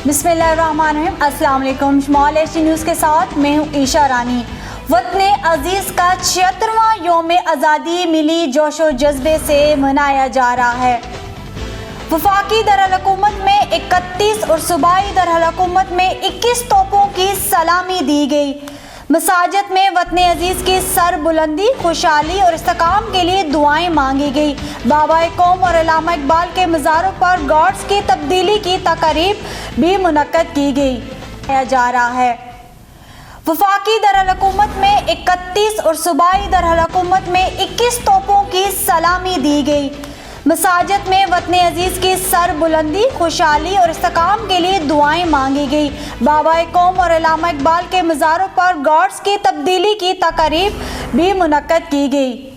बिस्मिल्लाहिर्रहमानिर्रहीम। अस्सलाम वालेकुम। स्मॉल एसी न्यूज़ के साथ मैं हूँ ईशा रानी। वतन अजीज़ का 76वां यौम आज़ादी मिली जोशो जज्बे से मनाया जा रहा है। वफाकी दरअल-हुकूमत में 31 और सूबाई दरअल-हुकूमत में 21 तोपों की सलामी दी गई। मसाजिद में वतन अजीज़ की सरबुलंदी, खुशहाली और इस्तेकाम के लिए दुआएं मांगी गई। बाबा कौम और अल्लामा इकबाल के मज़ारों पर गार्ड्स की तब्दीली की तकरीब भी मुनक्कद की गई जा रहा है। वफाकी दरअल-हुकूमत में 31 और सूबाई दरअल-हुकूमत में 21 तोपों की सलामी दी गई। मसाजिद में वतन अजीज़ की सरबुलंदी, खुशहाली और इस्तेकाम के लिए दुआएं मांगी गई। बाबा कौम और अल्लामा इकबाल के मज़ारों पर गार्ड्स की तब्दीली की तकरीब भी मुनक्कद की गई।